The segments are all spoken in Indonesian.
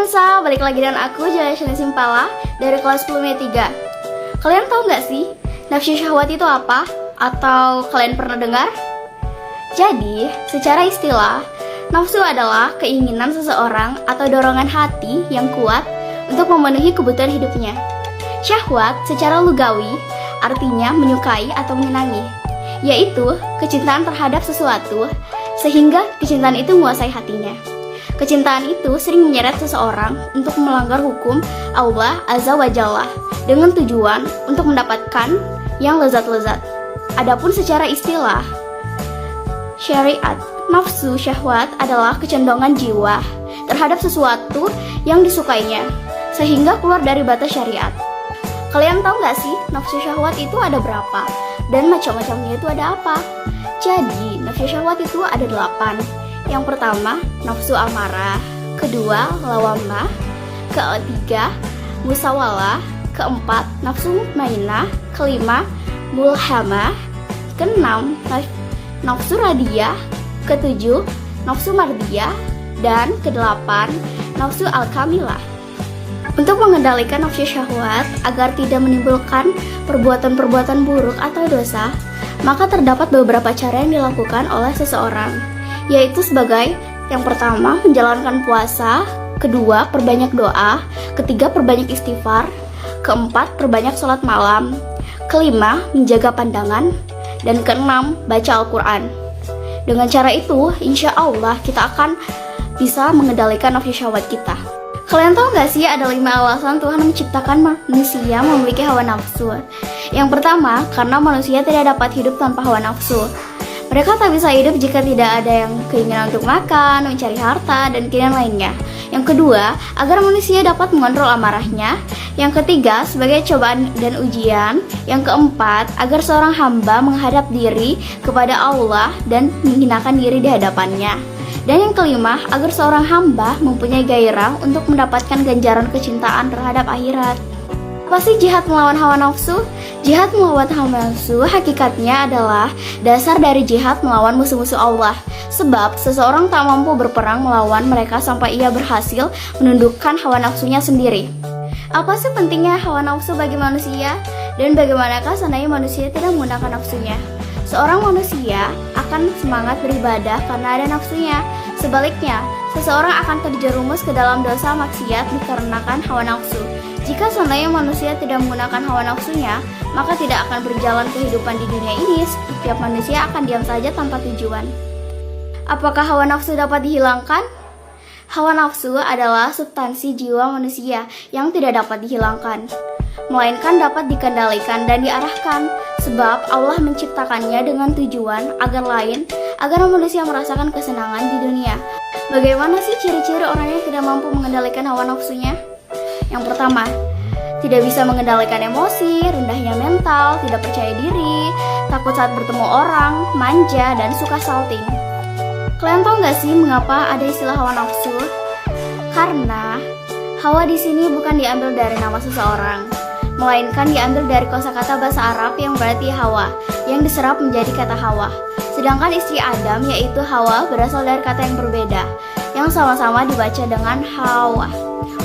Mansa, balik lagi dengan aku Jalashana Simpala dari kelas 10 3. Kalian tahu nggak sih nafsu syahwat itu apa? Atau kalian pernah dengar? Jadi, secara istilah, nafsu adalah keinginan seseorang atau dorongan hati yang kuat untuk memenuhi kebutuhan hidupnya. Syahwat secara lugawi artinya menyukai atau menyenangi, yaitu kecintaan terhadap sesuatu sehingga kecintaan itu menguasai hatinya. Kecintaan itu sering menyeret seseorang untuk melanggar hukum Allah Azza wa Jalla dengan tujuan untuk mendapatkan yang lezat-lezat. Adapun secara istilah syariat, nafsu syahwat adalah kecenderungan jiwa terhadap sesuatu yang disukainya sehingga keluar dari batas syariat. Kalian tahu nggak sih nafsu syahwat itu ada berapa? Dan macam-macamnya itu ada apa? Jadi, nafsu syahwat itu ada 8. Yang pertama, nafsu amarah. Kedua, lawamah. Ketiga, musawalah. Keempat, nafsu mutmainah. Kelima, mulhamah. Keenam, nafsu radiyah. Ketujuh, nafsu mardiyah. Dan kedelapan, nafsu al-kamilah. Untuk mengendalikan nafsu syahwat agar tidak menimbulkan perbuatan-perbuatan buruk atau dosa, maka terdapat beberapa cara yang dilakukan oleh seseorang, yaitu sebagai yang pertama, menjalankan puasa. Kedua, perbanyak doa. Ketiga, perbanyak istighfar. Keempat, perbanyak sholat malam. Kelima, menjaga pandangan. Dan keenam, baca Al-Quran. Dengan cara itu, insya Allah kita akan bisa mengendalikan nafsu syahwat kita. Kalian tahu gak sih ada 5 alasan Tuhan menciptakan manusia memiliki hawa nafsu? Yang pertama, karena manusia tidak dapat hidup tanpa hawa nafsu. Mereka tak bisa hidup jika tidak ada yang keinginan untuk makan, mencari harta, dan keinginan lainnya. Yang kedua, agar manusia dapat mengontrol amarahnya. Yang ketiga, sebagai cobaan dan ujian. Yang keempat, agar seorang hamba menghadap diri kepada Allah dan menghinakan diri di hadapannya. Dan yang kelima, agar seorang hamba mempunyai gairah untuk mendapatkan ganjaran kecintaan terhadap akhirat. Apa sih jihad melawan hawa nafsu? Jihad melawan hawa nafsu hakikatnya adalah dasar dari jihad melawan musuh-musuh Allah. Sebab seseorang tak mampu berperang melawan mereka sampai ia berhasil menundukkan hawa nafsunya sendiri. Apa sih pentingnya hawa nafsu bagi manusia? Dan bagaimanakah seandainya manusia tidak menggunakan nafsunya? Seorang manusia akan semangat beribadah karena ada nafsunya. Sebaliknya, seseorang akan terjerumus ke dalam dosa maksiat dikarenakan hawa nafsu. Jika seandainya manusia tidak menggunakan hawa nafsunya, maka tidak akan berjalan kehidupan di dunia ini. Setiap manusia akan diam saja tanpa tujuan. Apakah hawa nafsu dapat dihilangkan? Hawa nafsu adalah substansi jiwa manusia yang tidak dapat dihilangkan, melainkan dapat dikendalikan dan diarahkan. Sebab Allah menciptakannya dengan tujuan agar manusia merasakan kesenangan di dunia. Bagaimana sih ciri-ciri orang yang tidak mampu mengendalikan hawa nafsunya? Yang pertama, tidak bisa mengendalikan emosi, rendahnya mental, tidak percaya diri, takut saat bertemu orang, manja, dan suka salting. Kalian tahu nggak sih mengapa ada istilah hawa nafsu? Karena hawa di sini bukan diambil dari nama seseorang, melainkan diambil dari kosakata bahasa Arab yang berarti hawa, yang diserap menjadi kata hawa. Sedangkan istri Adam yaitu Hawa berasal dari kata yang berbeda, yang sama-sama dibaca dengan hawa.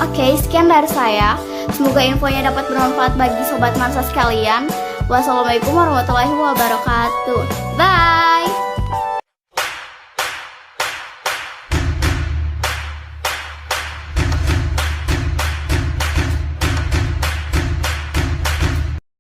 Oke, sekian dari saya. Semoga infonya dapat bermanfaat bagi sobat Mansa sekalian. Wassalamualaikum warahmatullahi wabarakatuh. Bye.